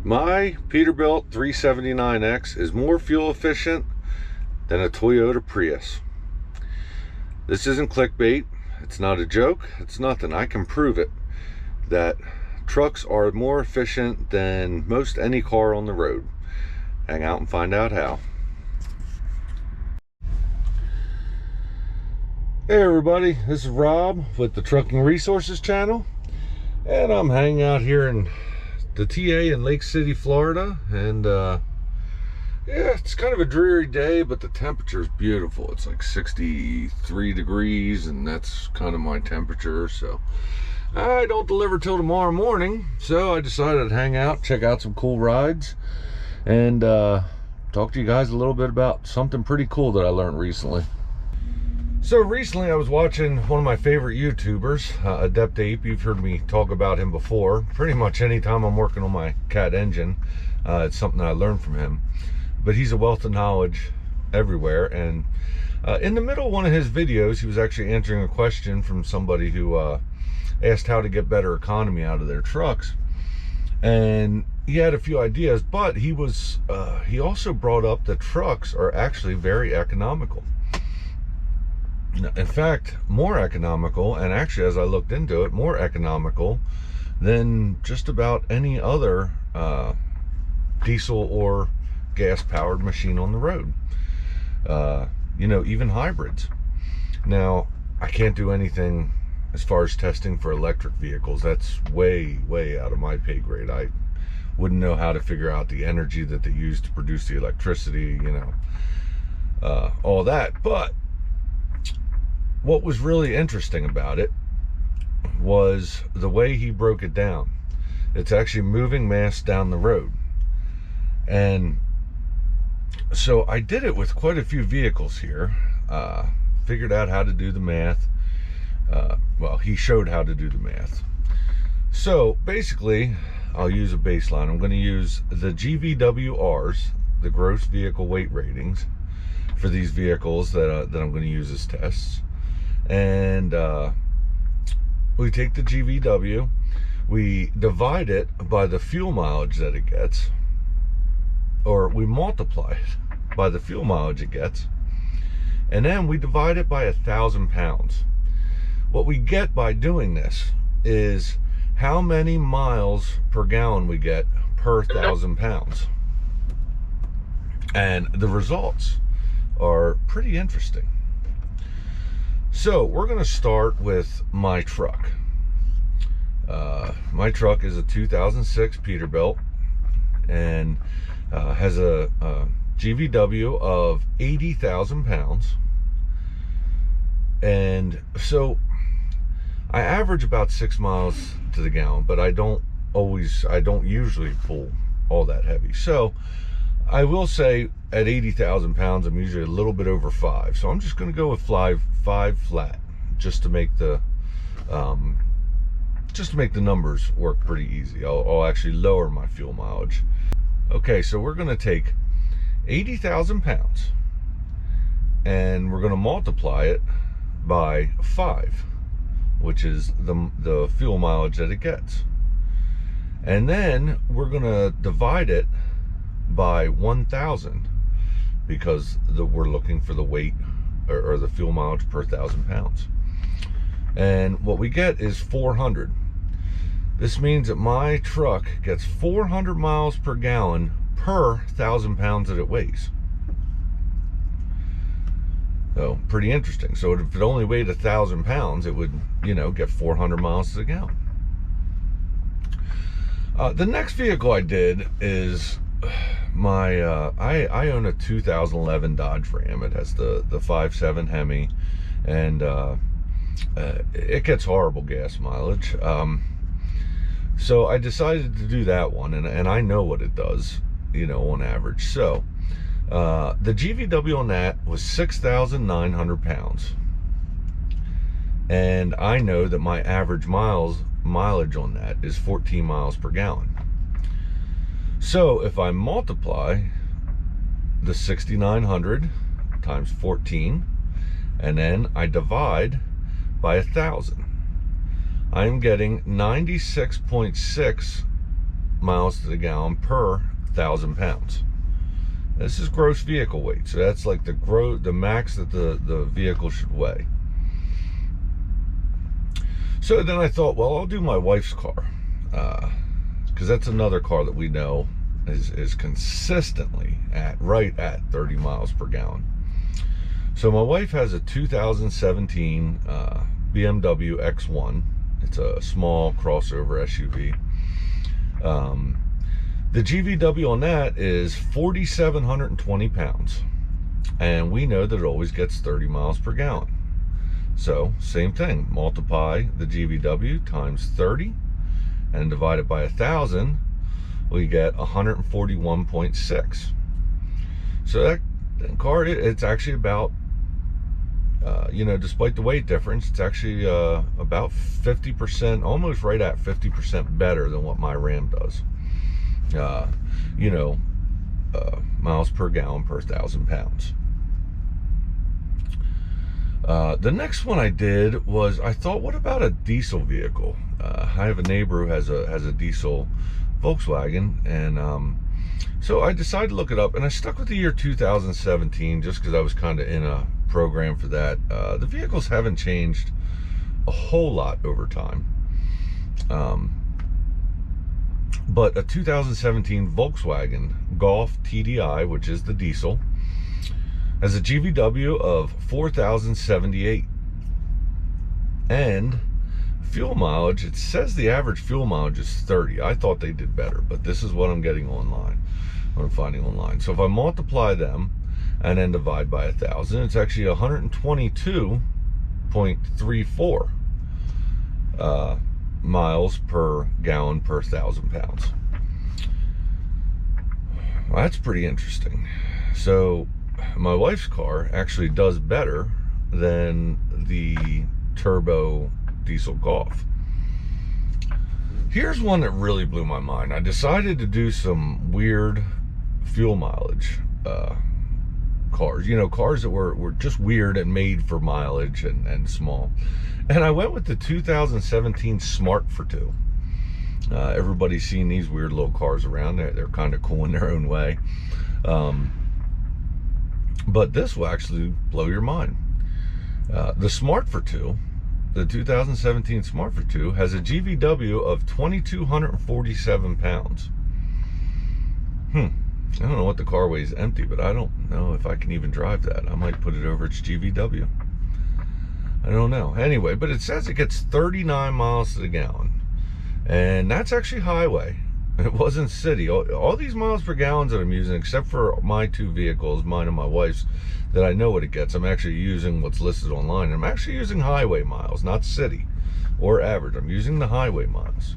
My Peterbilt 379x is more fuel efficient than a Toyota Prius. This isn't clickbait. It's not a joke. It's nothing. I can prove it. That trucks are more efficient than most any car on the road. Hang out and find out how. Hey everybody, this is Rob with the Trucking Resources channel, and I'm hanging out here in the TA in Lake City, Florida, and yeah, it's kind of a dreary day, but the temperature is beautiful. It's like 63 degrees, and that's kind of my temperature. So I don't deliver till tomorrow morning, so I decided to hang out, check out some cool rides, and talk to you guys a little bit about something pretty cool that I learned recently. So recently I was watching one of my favorite YouTubers, Adept Ape. You've heard me talk about him before. Pretty much anytime I'm working on my CAT engine, it's something that I learned from him. But he's a wealth of knowledge everywhere. And in the middle of one of his videos, he was actually answering a question from somebody who asked how to get better economy out of their trucks. And he had a few ideas, but he also brought up that trucks are actually very economical. In fact, more economical, and actually as I looked into it, more economical than just about any other diesel or gas powered machine on the road. You know, even hybrids. Now, I can't do anything as far as testing for electric vehicles. That's way out of my pay grade. I wouldn't know how to figure out the energy that they use to produce the electricity, you know, all that. But what was really interesting about it was the way he broke it down. It's actually moving mass down the road. And so I did it with quite a few vehicles here. Figured out how to do the math. Well, he showed how to do the math. So basically, I'll use a baseline. I'm going to use the GVWRs, the gross vehicle weight ratings, for these vehicles that I'm going to use as tests. And we take the GVW, we divide it by the fuel mileage that it gets, or we multiply it by the fuel mileage it gets, and then we divide it by 1,000 pounds. What we get by doing this is how many miles per gallon we get per 1,000 pounds. And the results are pretty interesting. So we're going to start with my truck. My truck is a 2006 Peterbilt and has a GVW of 80,000 pounds. And so I average about 6 miles to the gallon, but I don't usually pull all that heavy. So I will say at 80,000 pounds, I'm usually a little bit over 5. So I'm just going to go with 5 flat, just to make the numbers work pretty easy. I'll actually lower my fuel mileage. Okay, so we're going to take 80,000 pounds and we're going to multiply it by 5, which is the fuel mileage that it gets. And then we're going to divide it by 1,000 because we're looking for the weight or the fuel mileage per 1,000 pounds. And what we get is 400. This means that my truck gets 400 miles per gallon per 1,000 pounds that it weighs. So pretty interesting. So if it only weighed 1,000 pounds, it would, you know, get 400 miles to the gallon. The next vehicle I did is my I own a 2011 Dodge Ram. It has the 5.7 Hemi, and it gets horrible gas mileage. So I decided to do that one, and I know what it does, you know, on average. So the GVW on that was 6,900 pounds, and I know that my average mileage on that is 14 miles per gallon. So if I multiply the 6,900 times 14, and then I divide by 1,000, I'm getting 96.6 miles to the gallon per 1,000 pounds. This is gross vehicle weight, so that's like the max that the vehicle should weigh. So then I thought, well, I'll do my wife's car, because that's another car that we know is consistently right at 30 miles per gallon. So my wife has a 2017 BMW X1. It's a small crossover SUV. The GVW on that is 4,720 pounds, and we know that it always gets 30 miles per gallon. So same thing, multiply the GVW times 30 and divide it by 1,000, we get 141.6. So that car, it's actually about, despite the weight difference, it's actually about 50%, almost right at 50% better than what my Ram does. Miles per gallon per 1,000 pounds. The next one I did was, I thought, what about a diesel vehicle? I have a neighbor who has a diesel Volkswagen, and so I decided to look it up, and I stuck with the year 2017 just because I was kind of in a program for that. The vehicles haven't changed a whole lot over time, but a 2017 Volkswagen Golf TDI, which is the diesel, has a GVW of 4,078, and fuel mileage, it says the average fuel mileage is 30. I thought they did better, but this is what I'm getting online, what I'm finding online. So if I multiply them and then divide by 1,000, it's actually 122.34 miles per gallon per 1,000 pounds. Well, that's pretty interesting. So my wife's car actually does better than the turbo diesel Golf. Here's one that really blew my mind. I decided to do some weird fuel mileage cars, cars that were just weird and made for mileage and small. And I went with the 2017 Smart for Two. Everybody's seen these weird little cars around. They're kind of cool in their own way. But this will actually blow your mind. The Smart for Two, the 2017 Smart for Two, has a GVW of 2,247 pounds. I don't know what the car weighs empty, but I don't know if I can even drive that. I might put it over its GVW. I don't know. Anyway, but it says it gets 39 miles to the gallon. And that's actually highway. It wasn't city. All these miles per gallon that I'm using, except for my two vehicles, mine and my wife's, that I know what it gets, I'm actually using what's listed online. I'm actually using highway miles, not city or average. I'm using the highway miles.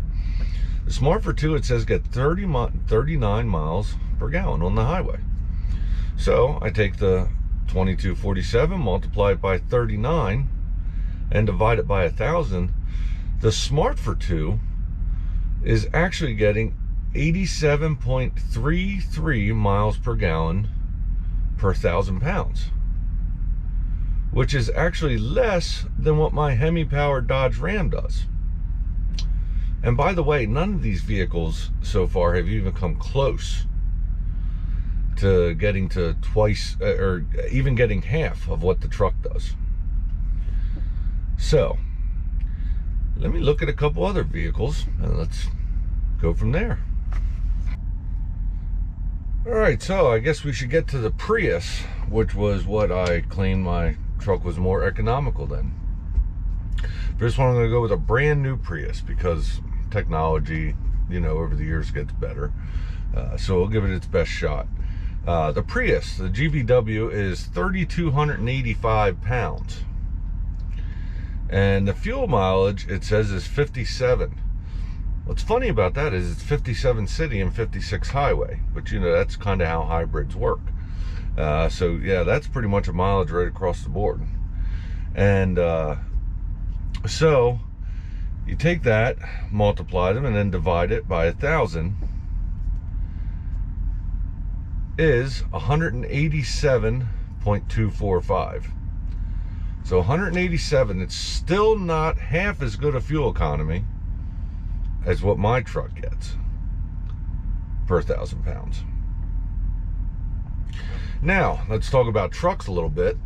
The Smart for Two, it says get 39 miles per gallon on the highway. So I take the 2247, multiply it by 39, and divide it by 1,000. The Smart for Two is actually getting 87.33 miles per gallon per 1,000 pounds, which is actually less than what my Hemi-powered Dodge Ram does. And by the way, none of these vehicles so far have even come close to getting to twice, or even getting half of what the truck does. So let me look at a couple other vehicles and let's go from there. All right, so I guess we should get to the Prius, which was what I claimed my truck was more economical than. For this one, I'm going to go with a brand new Prius because technology, over the years gets better. So we'll give it its best shot. The Prius, the GVW, is 3,285 pounds. And the fuel mileage, it says, is 57. What's funny about that is it's 57 city and 56 highway. But, that's kind of how hybrids work. So, yeah, that's pretty much a mileage right across the board. And so you take that, multiply them, and then divide it by 1,000, is 187.245. So 187, it's still not half as good a fuel economy as what my truck gets. per 1,000 pounds. Now, let's talk about trucks a little bit,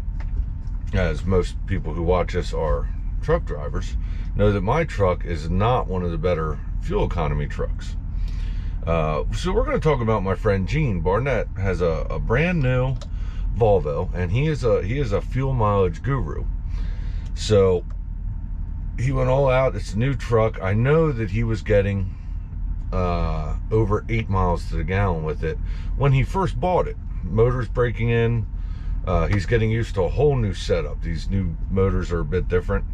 as most people who watch us are truck drivers, know that my truck is not one of the better fuel economy trucks. So we're going to talk about my friend Gene Barnett. Has a brand new Volvo, and he is a fuel mileage guru. So he went all out. It's a new truck. I know that he was getting over 8 miles to the gallon with it when he first bought it. Motors breaking in. He's getting used to a whole new setup. These new motors are a bit different,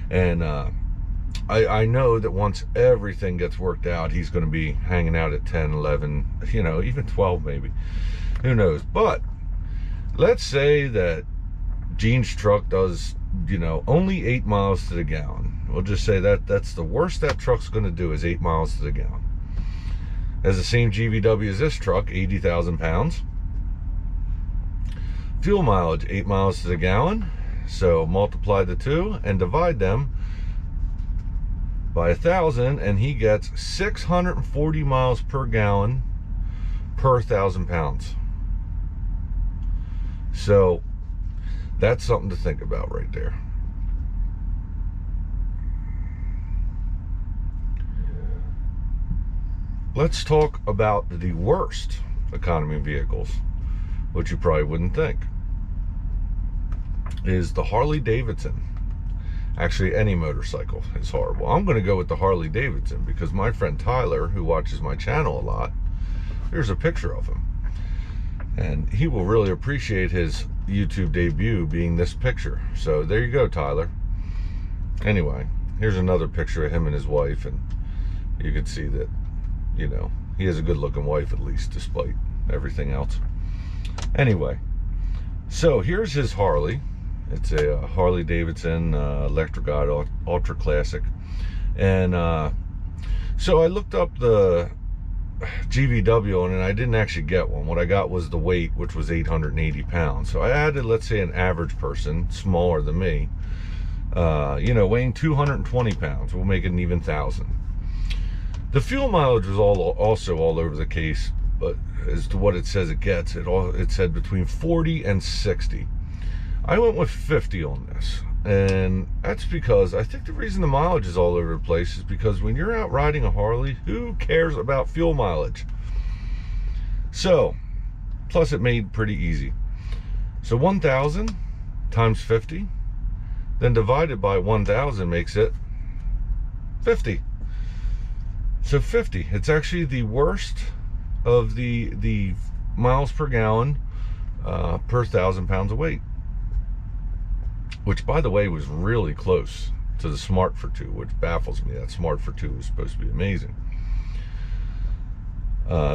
and I know that once everything gets worked out, he's going to be hanging out at 10, 11, you know, even 12 maybe. Who knows? But let's say that Gene's truck does, you know, only 8 miles to the gallon. We'll just say that that's the worst that truck's going to do, is 8 miles to the gallon. Has the same GVW as this truck, 80,000 pounds. Fuel mileage, 8 miles to the gallon. So multiply the two and divide them by 1,000, and he gets 640 miles per gallon per 1,000 pounds. So that's something to think about right there. Let's talk about the worst economy vehicles, which you probably wouldn't think, is the Harley Davidson. Actually, any motorcycle is horrible. I'm going to go with the Harley Davidson because my friend Tyler, who watches my channel a lot, here's a picture of him. And he will really appreciate his YouTube debut being this picture. So there you go, Tyler. Anyway, here's another picture of him and his wife, and you can see that, you know, he has a good looking wife, at least, despite everything else. Anyway, so here's his Harley. It's a Harley Davidson Electric Guide Ultra Classic. And so I looked up the GVW on it, and I didn't actually get one. What I got was the weight, which was 880 pounds. So I added, let's say, an average person, smaller than me, you know, weighing 220 pounds. We'll make it an even 1,000. The fuel mileage was also all over the case, but as to what it says it gets, it said between 40 and 60. I went with 50 on this, and that's because I think the reason the mileage is all over the place is because when you're out riding a Harley, who cares about fuel mileage? So, plus it made pretty easy. So 1,000 times 50, then divided by 1,000 makes it 50. So 50, it's actually the worst of the miles per gallon per 1,000 pounds of weight. Which, by the way, was really close to the Smart for 2, which baffles me. That Smart for 2 was supposed to be amazing.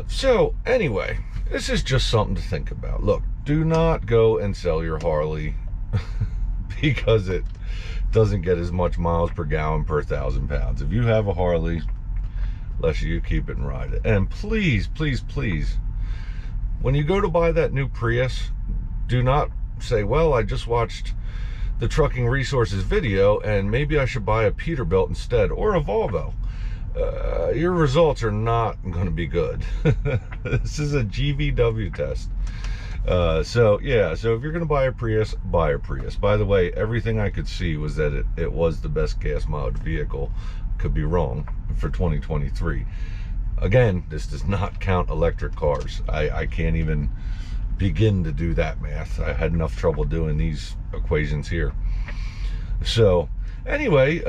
So, anyway, this is just something to think about. Look, do not go and sell your Harley because it doesn't get as much miles per gallon per 1,000 pounds. If you have a Harley, let you keep it and ride it. And please, please, please, when you go to buy that new Prius, do not say, well, I just watched the Trucking Resources video and maybe I should buy a Peterbilt instead, or a Volvo. Your results are not going to be good. This is a GVW test. So yeah, so if you're going to buy a Prius, buy a Prius. By the way, everything I could see was that it was the best gas mileage vehicle. Could be wrong, for 2023. Again, this does not count electric cars. I can't even begin to do that math. I had enough trouble doing these equations here. So anyway,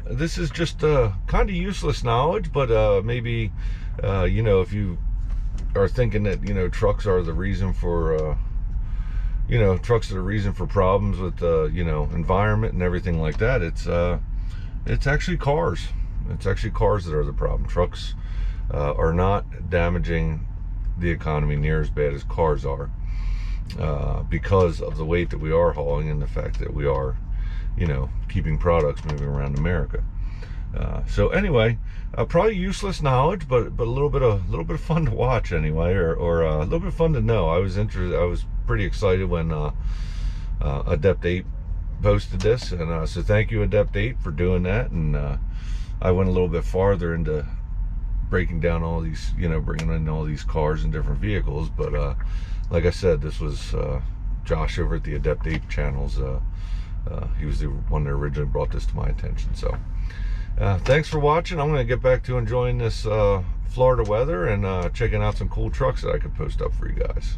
this is just kind of useless knowledge, but maybe you know, if you are thinking that, you know, trucks are the reason for you know, trucks are the reason for problems with you know, environment and everything like that, it's actually cars. It's actually cars that are the problem. Trucks are not damaging the economy near as bad as cars are, because of the weight that we are hauling and the fact that we are, you know, keeping products moving around America. So anyway, probably useless knowledge, but a little bit of fun to watch anyway, or a little bit of fun to know. I was pretty excited when Adept Ape posted this, and so thank you, Adept Ape, for doing that. And I went a little bit farther into breaking down all these, you know, bringing in all these cars and different vehicles. But like I said, this was Josh over at the Adept Ape channels. He was the one that originally brought this to my attention. So thanks for watching. I'm going to get back to enjoying this Florida weather and checking out some cool trucks that I could post up for you guys.